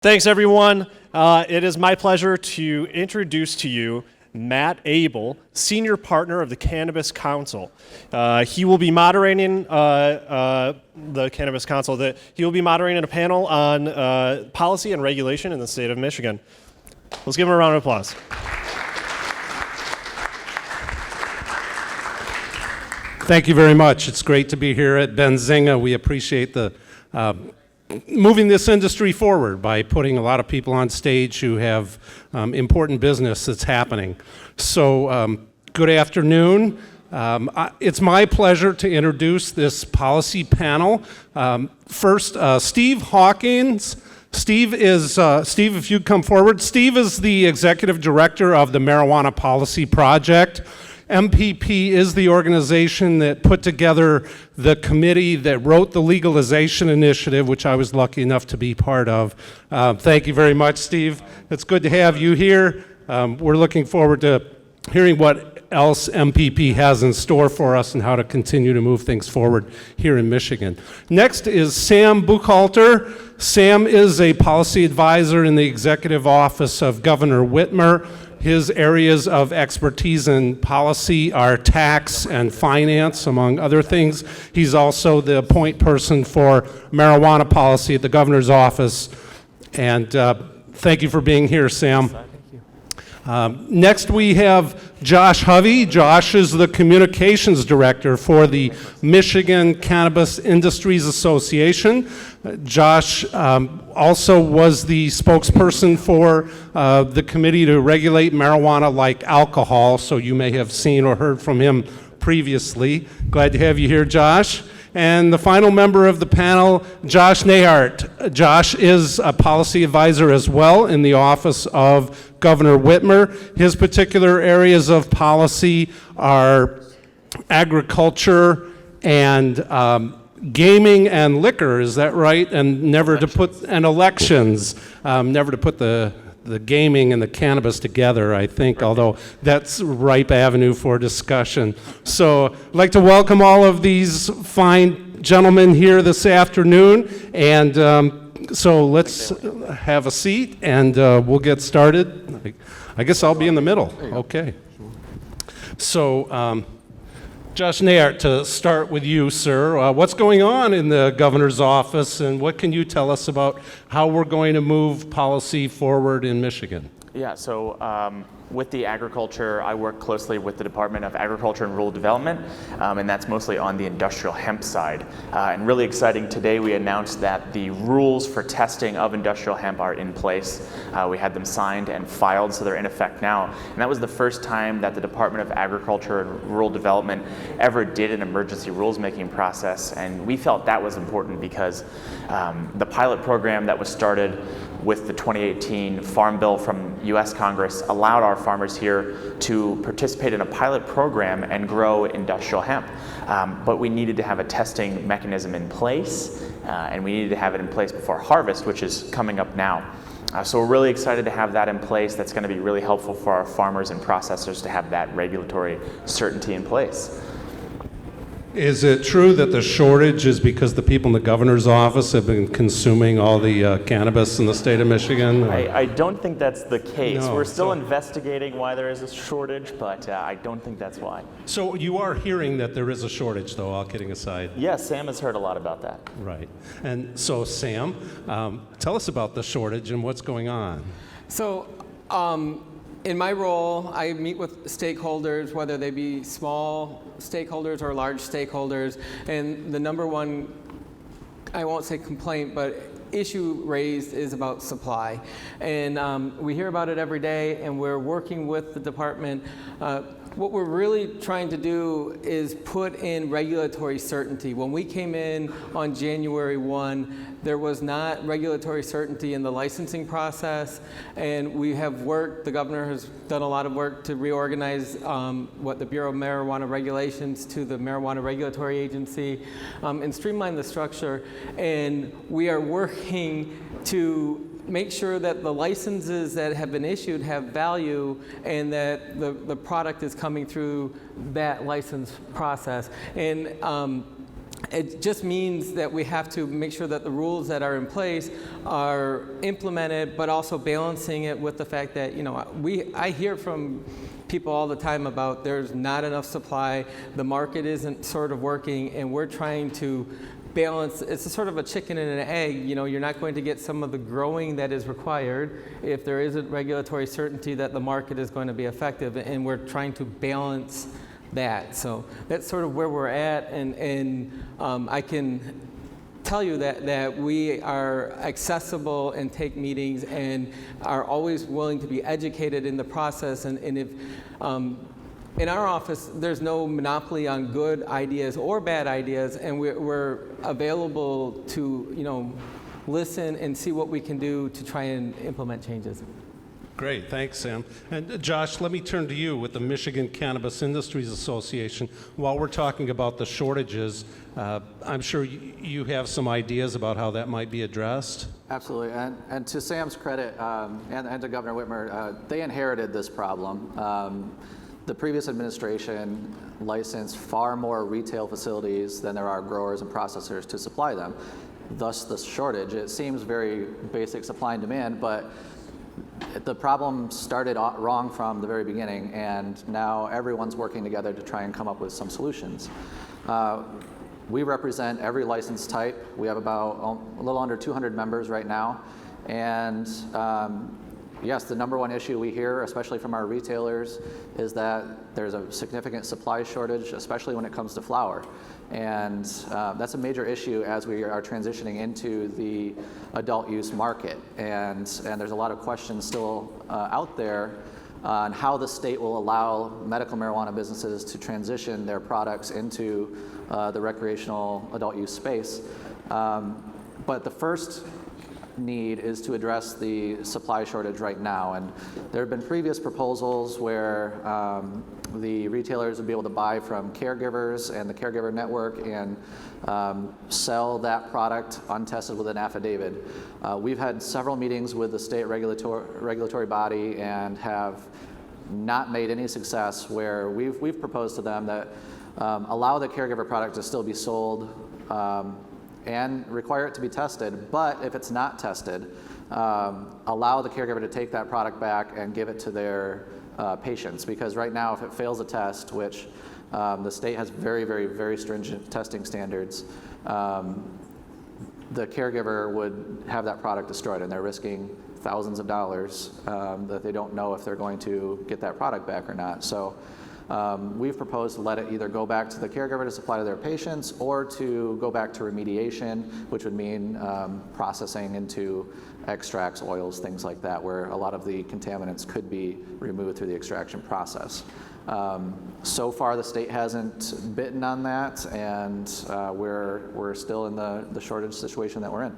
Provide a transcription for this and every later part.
Thanks, everyone. It is my pleasure to introduce to you Matt Abel, Senior Partner of the Cannabis Counsel. He will be moderating the Cannabis Counsel. He will be moderating a panel on policy and regulation in the state of Michigan. Let's give him a round of applause. Thank you very much. It's great to be here at Benzinga. We appreciate the moving this industry forward by putting a lot of people on stage who have important business that's happening. So good afternoon. It's my pleasure to introduce this policy panel. First, Steve Hawkins. Steve, if you'd come forward. Steve is the executive director of the Marijuana Policy Project. MPP is the organization that put together the committee that wrote the legalization initiative, which I was lucky enough to be part of. Thank you very much, Steve. It's good to have you here. We're looking forward to hearing what else MPP has in store for us and how to continue to move things forward here in Michigan. Next is Sam Buchalter. Sam is a policy advisor in the executive office of Governor Whitmer. His areas of expertise in policy are tax and finance, among other things. He's also the point person for marijuana policy at the governor's office. And thank you for being here, Sam. Next we have Josh Hovey. Josh is the communications director for the Michigan Cannabis Industries Association. Josh also was the spokesperson for the committee to regulate marijuana like alcohol, so you may have seen or heard from him previously. Glad to have you here, Josh. And the final member of the panel, Josh Neyhart. Josh is a policy advisor as well in the office of Governor Whitmer. His particular areas of policy are agriculture and gaming and liquor, is that right? And elections, never to put the gaming and the cannabis together, I think, although that's a ripe avenue for discussion. So I'd like to welcome all of these fine gentlemen here this afternoon. And so let's have a seat and we'll get started. I guess I'll be in the middle. Okay. So Josh Neyhart, to start with you, sir. What's going on in the governor's office, and what can you tell us about how we're going to move policy forward in Michigan? Yeah, so with the agriculture, I work closely with the Department of Agriculture and Rural Development, and that's mostly on the industrial hemp side. And really exciting, today we announced that the rules for testing of industrial hemp are in place. We had them signed and filed, so they're in effect now. And that was the first time that the Department of Agriculture and Rural Development ever did an emergency rules-making process, and we felt that was important because the pilot program that was started with the 2018 Farm Bill from U.S. Congress allowed our farmers here to participate in a pilot program and grow industrial hemp. But we needed to have a testing mechanism in place, and we needed to have it in place before harvest, which is coming up now. So we're really excited to have that in place. That's going to be really helpful for our farmers and processors to have that regulatory certainty in place. Is it true that the shortage is because the people in the governor's office have been consuming all the cannabis in the state of Michigan? I don't think that's the case. No, we're still investigating why there is a shortage, but I don't think that's why. So you are hearing that there is a shortage, though, all kidding aside? Yes, Sam has heard a lot about that. Right. And so, Sam, tell us about the shortage and what's going on. So, in my role, I meet with stakeholders, whether they be small stakeholders or large stakeholders, and the number one, I won't say complaint, but issue raised is about supply. And we hear about it every day, and we're working with the department. What we're really trying to do is put in regulatory certainty. When we came in on January 1, there was not regulatory certainty in the licensing process, and we have worked, the governor has done a lot of work to reorganize what the Bureau of Marijuana Regulations to the Marijuana Regulatory Agency and streamline the structure, and we are working to make sure that the licenses that have been issued have value and that the product is coming through that license process. And it just means that we have to make sure that the rules that are in place are implemented, but also balancing it with the fact that, I hear from people all the time about there's not enough supply, the market isn't sort of working, and we're trying to balance. It's a sort of a chicken and an egg. You're not going to get some of the growing that is required if there isn't regulatory certainty that the market is going to be effective, and we're trying to balance that. So that's sort of where we're at, and I can tell you that we are accessible and take meetings and are always willing to be educated in the process, and if in our office, there's no monopoly on good ideas or bad ideas, and we're available to, listen and see what we can do to try and implement changes. Great, thanks, Sam. And Josh, let me turn to you with the Michigan Cannabis Industries Association. While we're talking about the shortages, I'm sure you have some ideas about how that might be addressed. Absolutely, and to Sam's credit, and to Governor Whitmer, they inherited this problem. The previous administration licensed far more retail facilities than there are growers and processors to supply them. Thus the shortage. It seems very basic supply and demand, but the problem started wrong from the very beginning, and now everyone's working together to try and come up with some solutions. We represent every license type. We have about a little under 200 members right now, and yes, the number one issue we hear, especially from our retailers, is that there's a significant supply shortage, especially when it comes to flower. And that's a major issue as we are transitioning into the adult use market. And there's a lot of questions still out there on how the state will allow medical marijuana businesses to transition their products into the recreational adult use space. But the first need is to address the supply shortage right now. And there have been previous proposals where the retailers would be able to buy from caregivers and the caregiver network and sell that product untested with an affidavit. We've had several meetings with the state regulatory body and have not made any success where we've proposed to them that allow the caregiver product to still be sold and require it to be tested, but if it's not tested, allow the caregiver to take that product back and give it to their patients. Because right now, if it fails a test, which the state has very, very, very stringent testing standards, the caregiver would have that product destroyed, and they're risking thousands of dollars that they don't know if they're going to get that product back or not. So we've proposed to let it either go back to the caregiver to supply to their patients or to go back to remediation, which would mean processing into extracts, oils, things like that, where a lot of the contaminants could be removed through the extraction process. So far, the state hasn't bitten on that, and we're still in the shortage situation that we're in.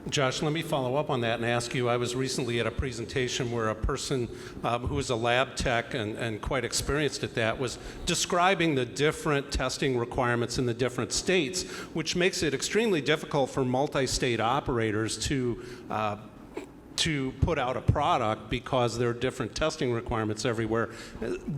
Josh, let me follow up on that and ask you, I was recently at a presentation where a person who was a lab tech and quite experienced at that was describing the different testing requirements in the different states, which makes it extremely difficult for multi-state operators to put out a product because there are different testing requirements everywhere.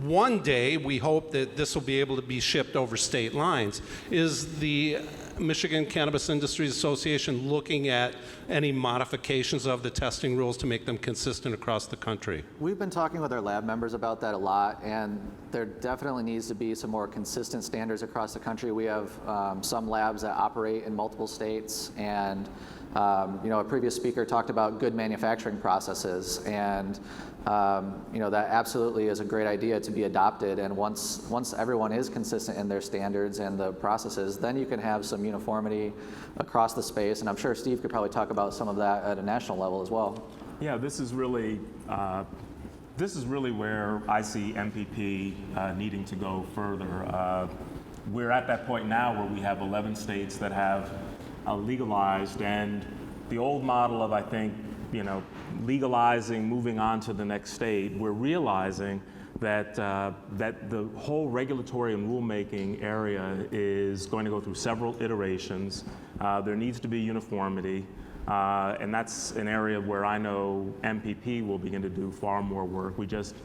One day, we hope that this will be able to be shipped over state lines. Is the Michigan Cannabis Industries Association looking at any modifications of the testing rules to make them consistent across the country? We've been talking with our lab members about that a lot, and there definitely needs to be some more consistent standards across the country. We have some labs that operate in multiple states, and a previous speaker talked about good manufacturing processes, and that absolutely is a great idea to be adopted. And once everyone is consistent in their standards and the processes, then you can have some uniformity across the space. And I'm sure Steve could probably talk about some of that at a national level as well. Yeah, this is really where I see MPP needing to go further. We're at that point now where we have 11 states that have legalized, and the old model of, I think, legalizing, moving on to the next state, we're realizing that the whole regulatory and rulemaking area is going to go through several iterations. There needs to be uniformity, and that's an area where I know MPP will begin to do far more work. We just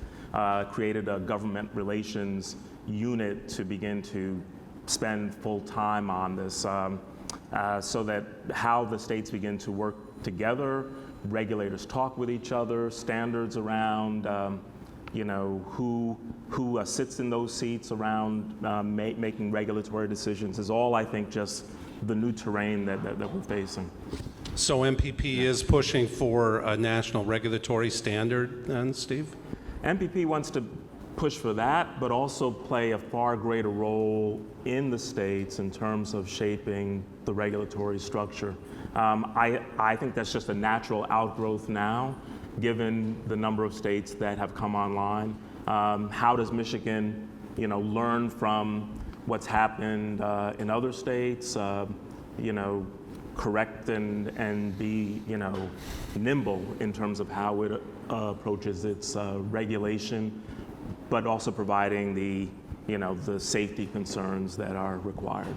created a government relations unit to begin to spend full time on this, so that how the states begin to work together, regulators talk with each other, standards around who sits in those seats around making regulatory decisions is all, I think, just the new terrain that we're facing. So MPP is pushing for a national regulatory standard then, Steve? MPP wants to push for that, but also play a far greater role in the states in terms of shaping the regulatory structure. I think that's just a natural outgrowth now, given the number of states that have come online. How does Michigan, learn from what's happened in other states? Correct and be, nimble in terms of how it approaches its regulation, but also providing the safety concerns that are required.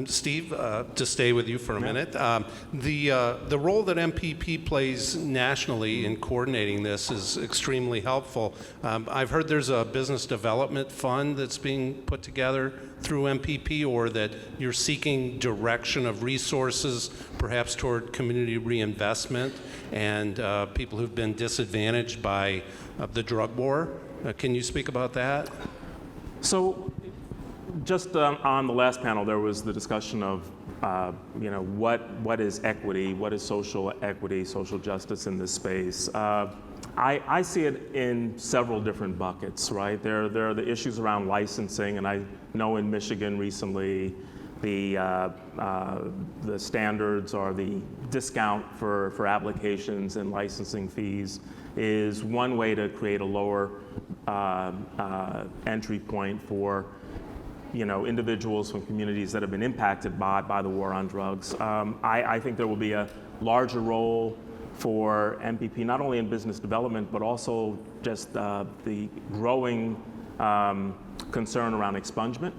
Steve, to stay with you for a minute, the role that MPP plays nationally in coordinating this is extremely helpful. I've heard there's a business development fund that's being put together through MPP, or that you're seeking direction of resources, perhaps toward community reinvestment and people who've been disadvantaged by the drug war. Can you speak about that? So, just on the last panel, there was the discussion of, what is equity, what is social equity, social justice in this space. I see it in several different buckets, right? There are the issues around licensing, and I know in Michigan recently, the standards or the discount for applications and licensing fees is one way to create a lower entry point for individuals from communities that have been impacted by the war on drugs. I think there will be a larger role for MPP, not only in business development, but also just the growing concern around expungement.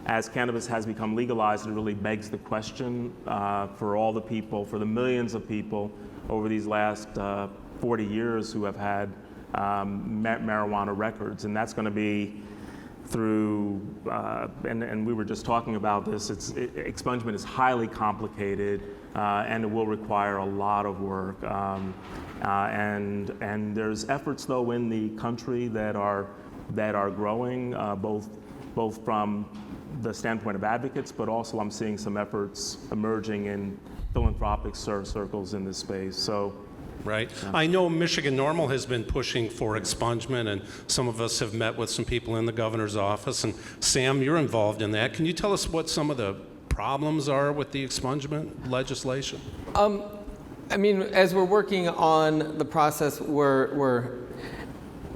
As cannabis has become legalized, it really begs the question for all the people, for the millions of people over these last 40 years who have had marijuana records, and that's going to be through, and we were just talking about this, expungement is highly complicated, and it will require a lot of work. And there's efforts, though, in the country that are growing, both from the standpoint of advocates, but also I'm seeing some efforts emerging in philanthropic circles in this space. So. Right. I know Michigan NORML has been pushing for expungement, and some of us have met with some people in the governor's office. And Sam, you're involved in that. Can you tell us what some of the problems are with the expungement legislation? As we're working on the process,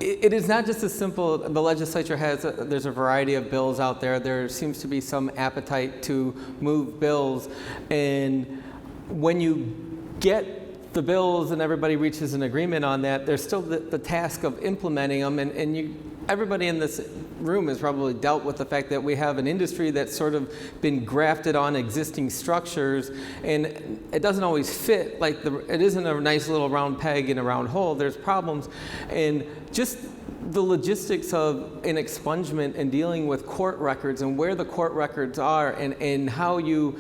it is not just as simple. The legislature there's a variety of bills out there. There seems to be some appetite to move bills, and when you get the bills and everybody reaches an agreement on that, there's still the task of implementing them, and everybody in this room has probably dealt with the fact that we have an industry that's sort of been grafted on existing structures, and it doesn't always fit. It isn't a nice little round peg in a round hole. There's problems, and just the logistics of an expungement and dealing with court records and where the court records are, and how you.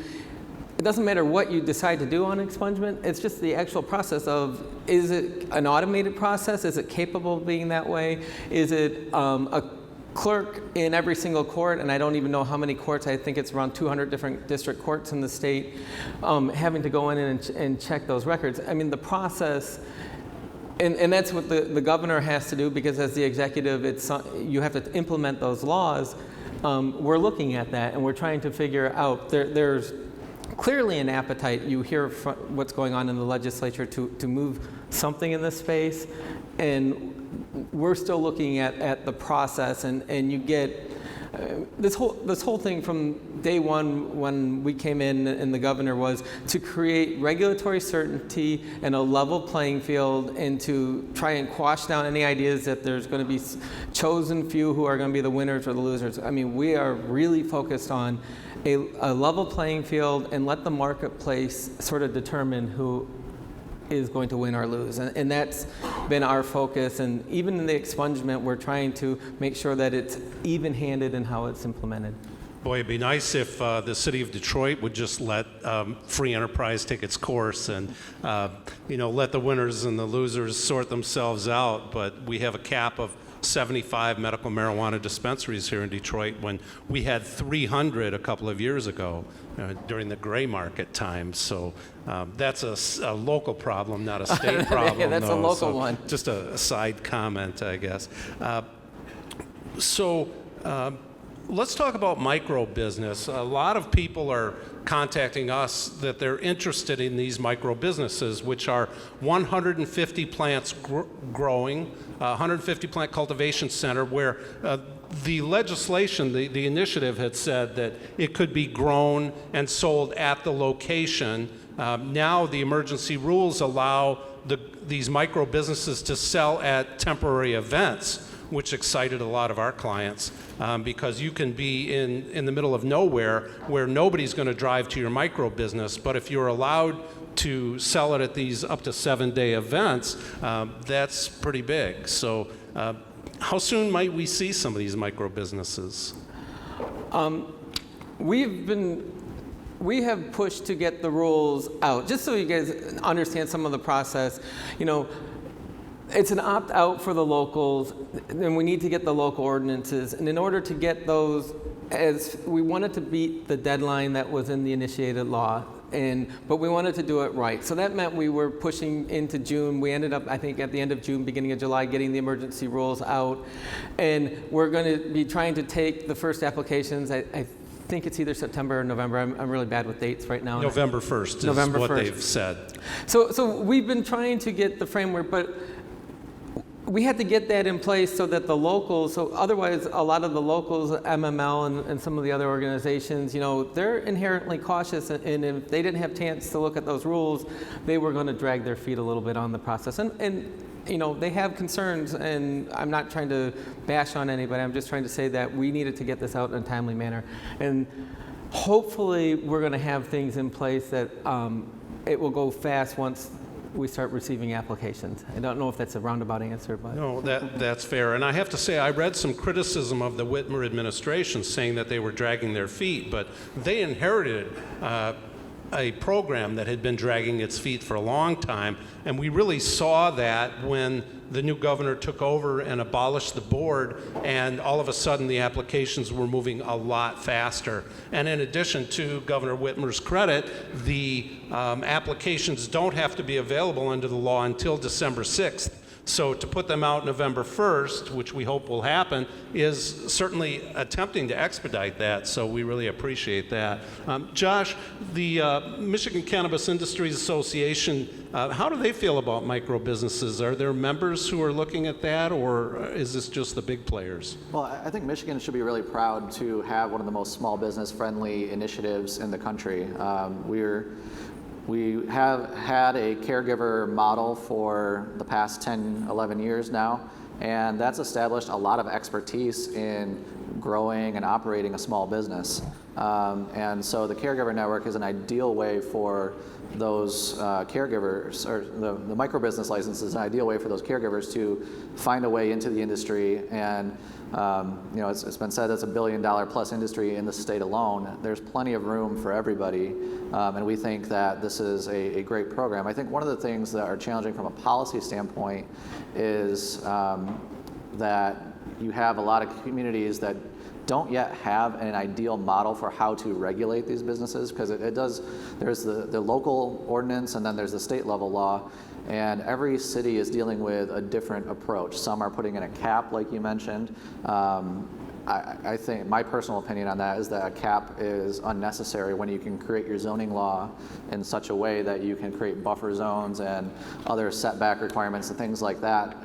It doesn't matter what you decide to do on expungement, it's just the actual process of, is it an automated process? Is it capable of being that way? Is it a clerk in every single court, and I don't even know how many courts, I think it's around 200 different district courts in the state, having to go in and check those records. The process, and that's what the governor has to do, because as the executive, you have to implement those laws. We're looking at that, and we're trying to figure out, there's clearly an appetite. You hear what's going on in the legislature to move something in this space, and we're still looking at the process, and you get this whole thing from day one when we came in and the governor was to create regulatory certainty and a level playing field, and to try and quash down any ideas that there's going to be chosen few who are going to be the winners or the losers. We are really focused on a level playing field, and let the marketplace sort of determine who is going to win or lose. And that's been our focus, and even in the expungement, we're trying to make sure that it's even-handed in how it's implemented. Boy, it'd be nice if the city of Detroit would just let free enterprise take its course and, let the winners and the losers sort themselves out. But we have a cap of 75 medical marijuana dispensaries here in Detroit when we had 300 a couple of years ago during the gray market time. So that's a local problem, not a state problem. Yeah, that's a local one. Just a side comment, I guess. Let's talk about micro business. A lot of people are contacting us that they're interested in these micro businesses, which are 150 plants growing, 150 plant cultivation center, where the legislation, the initiative had said that it could be grown and sold at the location. Now the emergency rules allow these micro businesses to sell at temporary events, which excited a lot of our clients because you can be in the middle of nowhere where nobody's going to drive to your micro business, but if you're allowed to sell it at these up to 7-day events, that's pretty big. So how soon might we see some of these micro businesses? We have pushed to get the rules out, just so you guys understand some of the process. It's an opt-out for the locals, and we need to get the local ordinances. And in order to get those, as we wanted to beat the deadline that was in the initiated law, but we wanted to do it right. So that meant we were pushing into June. We ended up, I think, at the end of June, beginning of July, getting the emergency rules out. And we're going to be trying to take the first applications. I think it's either September or November. I'm really bad with dates right now. November 1st is November what 1st. they've said. So we've been trying to get the framework, but we had to get that in place so that the locals, so otherwise a lot of the locals, MML and some of the other organizations, they're inherently cautious, and if they didn't have a chance to look at those rules, they were going to drag their feet a little bit on the process. And they have concerns, and I'm not trying to bash on anybody, I'm just trying to say that we needed to get this out in a timely manner. And hopefully we're going to have things in place that it will go fast once we start receiving applications. I don't know if that's a roundabout answer, but no, that's fair. And I have to say, I read some criticism of the Whitmer administration saying that they were dragging their feet, but they inherited a program that had been dragging its feet for a long time, and we really saw that when the new governor took over and abolished the board, and all of a sudden the applications were moving a lot faster. And in addition to Governor Whitmer's credit, the applications don't have to be available under the law until December 6th. So to put them out November 1st, which we hope will happen, is certainly attempting to expedite that, so we really appreciate that. Josh, the Michigan Cannabis Industries Association, how do they feel about micro businesses? Are there members who are looking at that, or is this just the big players? Well, I think Michigan should be really proud to have one of the most small business friendly initiatives in the country. We have had a caregiver model for the past 10, 11 years now, and that's established a lot of expertise in growing and operating a small business. And so the caregiver network is an ideal way for those caregivers, or the micro business license is an ideal way for those caregivers to find a way into the industry. And it's been said it's $1 billion plus industry in the state alone. There's plenty of room for everybody, and we think that this is a great program. I think one of the things that are challenging from a policy standpoint is that you have a lot of communities that don't yet have an ideal model for how to regulate these businesses, because there's the local ordinance and then there's the state level law, and every city is dealing with a different approach. Some are putting in a cap, like you mentioned. I think my personal opinion on that is that a cap is unnecessary when you can create your zoning law in such a way that you can create buffer zones and other setback requirements and things like that.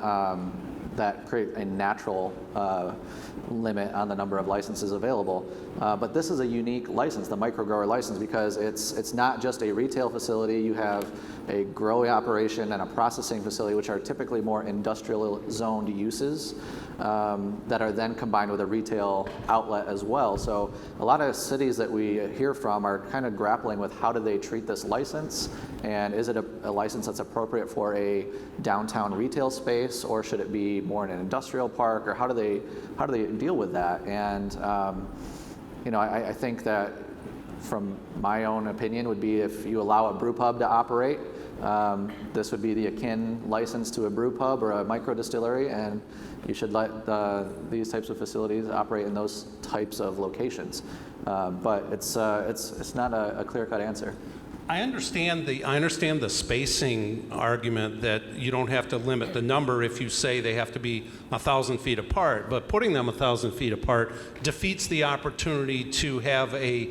that create a natural limit on the number of licenses available. But this is a unique license, the microgrower license, because it's not just a retail facility. You have a growing operation and a processing facility, which are typically more industrial zoned uses that are then combined with a retail outlet as well. So a lot of cities that we hear from are kind of grappling with how do they treat this license, and is it a license that's appropriate for a downtown retail space, or should it be more in an industrial park, or how do they deal with that? And I think that from my own opinion would be if you allow a brew pub to operate, this would be the akin license to a brew pub or a micro distillery, and you should let these types of facilities operate in those types of locations. But it's not a clear-cut answer. I understand the spacing argument that you don't have to limit the number if you say they have to be 1,000 feet apart, but putting them 1,000 feet apart defeats the opportunity to have a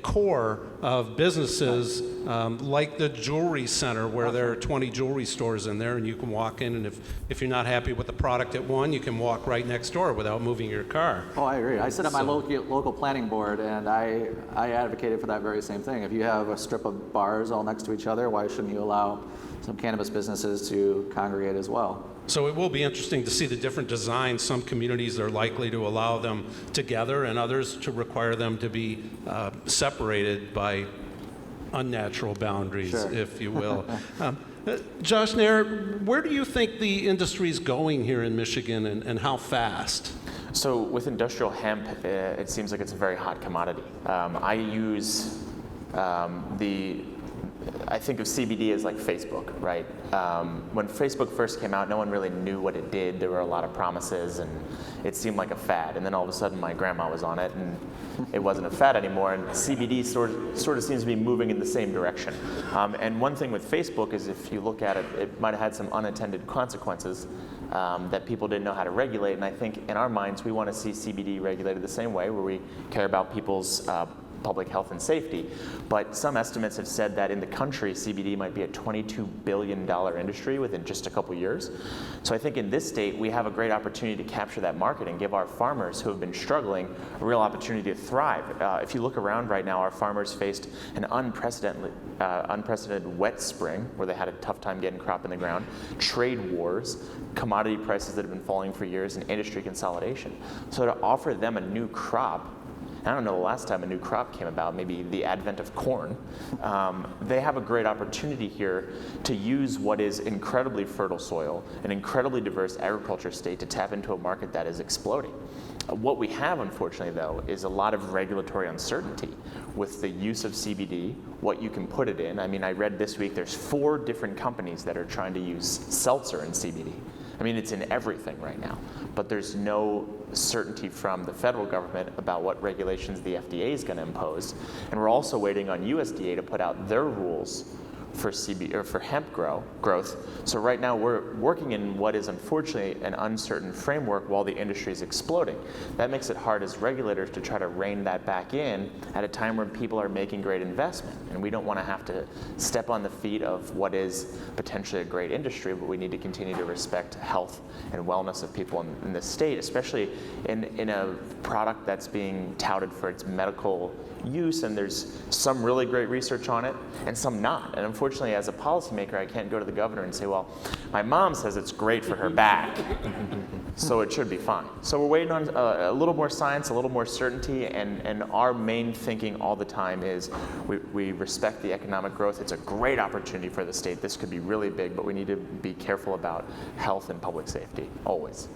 core of businesses like the jewelry center, where there are 20 jewelry stores in there, and you can walk in, and if you're not happy with the product at one, you can walk right next door without moving your car. Oh, I agree. I sit on my local planning board, and I advocated for that very same thing. If you have a strip of bars all next to each other, why shouldn't you allow some cannabis businesses to congregate as well? So it will be interesting to see the different designs. Some communities are likely to allow them together, and others to require them to be separated by unnatural boundaries, Sure. if you will. Josh Neyhart, where do you think the industry is going here in Michigan, and how fast? So with industrial hemp, it seems like it's a very hot commodity. I use I think of CBD as like Facebook, right? When Facebook first came out, no one really knew what it did. There were a lot of promises, and it seemed like a fad. And then all of a sudden, my grandma was on it, and it wasn't a fad anymore. And CBD sort of seems to be moving in the same direction. And one thing with Facebook is, if you look at it, it might have had some unintended consequences that people didn't know how to regulate. And I think in our minds, we want to see CBD regulated the same way, where we care about people's public health and safety. But some estimates have said that in the country, CBD might be a $22 billion industry within just a couple years. So I think in this state, we have a great opportunity to capture that market and give our farmers who have been struggling a real opportunity to thrive. If you look around right now, our farmers faced an unprecedented wet spring, where they had a tough time getting crop in the ground, trade wars, commodity prices that have been falling for years, and industry consolidation. So to offer them a new crop, I don't know the last time a new crop came about, maybe the advent of corn. They have a great opportunity here to use what is incredibly fertile soil, an incredibly diverse agriculture state, to tap into a market that is exploding. What we have, unfortunately, though, is a lot of regulatory uncertainty with the use of CBD, what you can put it in. I mean, I read this week there's 4 different companies that are trying to use seltzer in CBD. I mean, it's in everything right now, but there's no certainty from the federal government about what regulations the FDA is going to impose. And we're also waiting on USDA to put out their rules for hemp growth. So right now we're working in what is unfortunately an uncertain framework while the industry is exploding. That makes it hard as regulators to try to rein that back in at a time when people are making great investment. And we don't want to have to step on the feet of what is potentially a great industry, but we need to continue to respect health and wellness of people in this state, especially in a product that's being touted for its medical use, and there's some really great research on it and some not. And unfortunately, as a policymaker, I can't go to the governor and say, well, my mom says it's great for her back, so it should be fine. So we're waiting on a little more science, a little more certainty, and our main thinking all the time is we respect the economic growth. It's a great opportunity for the state. This could be really big, but we need to be careful about health and public safety, always.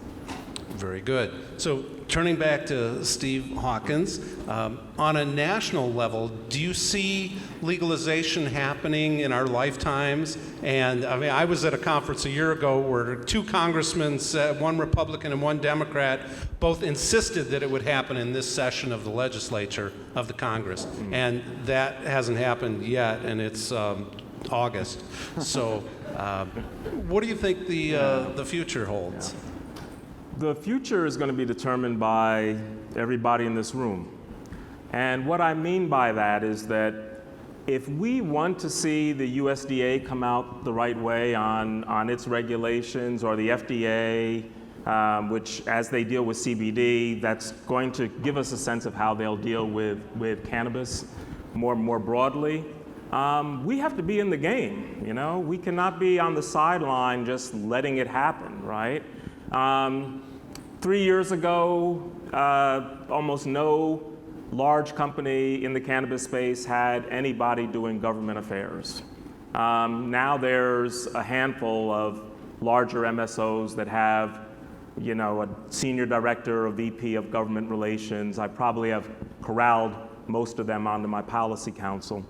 Very good. So turning back to Steve Hawkins, on a national level, do you see legalization happening in our lifetimes? And I mean, I was at a conference a year ago where 2 congressmen, one Republican and one Democrat, both insisted that it would happen in this session of the legislature of the Congress. And that hasn't happened yet, and it's August. So what do you think the future holds? The future is going to be determined by everybody in this room. And what I mean by that is that If we want to see the USDA come out the right way on its regulations, or the FDA, which as they deal with CBD, that's going to give us a sense of how they'll deal with cannabis more broadly. We have to be in the game, you know? We cannot be on the sideline just letting it happen, right? 3 years ago, almost no large company in the cannabis space had anybody doing government affairs. Now there's a handful of larger MSOs that have, you know, a senior director, a VP of government relations. I probably have corralled most of them onto my policy council.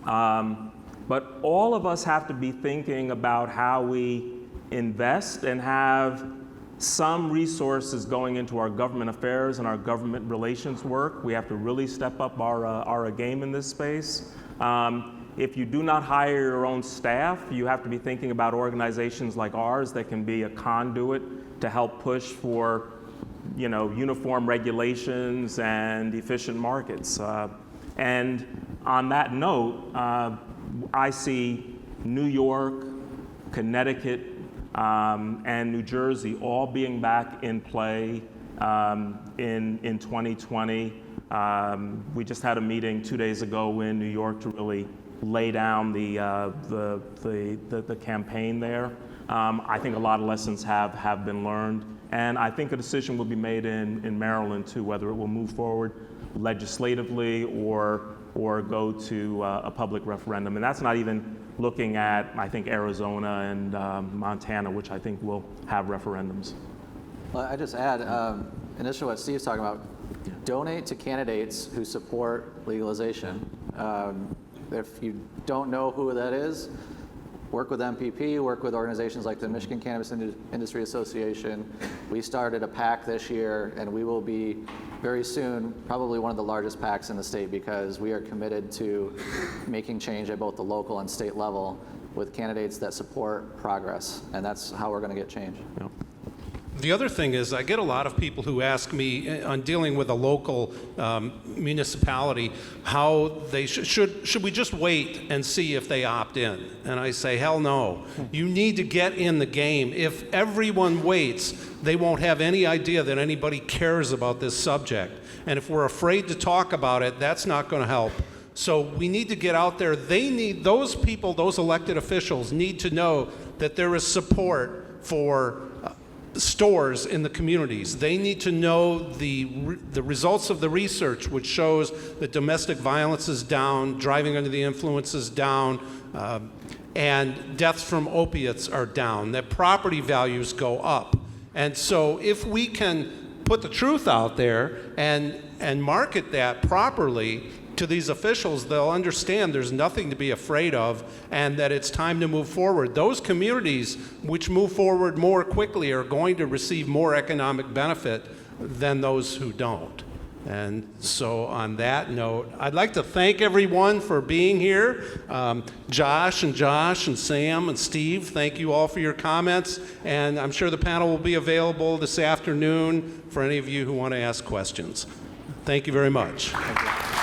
But all of us have to be thinking about how we invest and have some resources going into our government affairs and our government relations work. We have to really step up our game in this space. If you do not hire your own staff, you have to be thinking about organizations like ours that can be a conduit to help push for, you know, uniform regulations and efficient markets. And on that note, I see New York, Connecticut, and New Jersey all being back in play in 2020. We just had a meeting 2 days ago in New York to really lay down the campaign there. I think a lot of lessons have been learned, and I think a decision will be made in Maryland too, whether it will move forward legislatively or go to a public referendum. And that's not even looking at, I think, Arizona and Montana, which I think will have referendums. Well, I just add, initially what Steve's talking about, donate to candidates who support legalization. If you don't know who that is, work with MPP, work with organizations like the Michigan Cannabis Industry Association. We started a PAC this year, and we will be very soon probably one of the largest PACs in the state, because we are committed to making change at both the local and state level with candidates that support progress, and that's how we're going to get change. Yep. The other thing is, I get a lot of people who ask me on dealing with a local municipality how they should we just wait and see if they opt in? And I say, hell no. You need to get in the game. If everyone waits, they won't have any idea that anybody cares about this subject. And if we're afraid to talk about it, that's not going to help. So we need to get out there. Those people, those elected officials need to know that there is support for stores in the communities. They need to know the results of the research, which shows that domestic violence is down, driving under the influence is down, and deaths from opiates are down, that property values go up. And so if we can put the truth out there and market that properly to these officials, they'll understand there's nothing to be afraid of and that it's time to move forward. Those communities which move forward more quickly are going to receive more economic benefit than those who don't. And so on that note, I'd like to thank everyone for being here. Josh and Sam and Steve, thank you all for your comments. And I'm sure the panel will be available this afternoon for any of you who want to ask questions. Thank you very much. Thank you.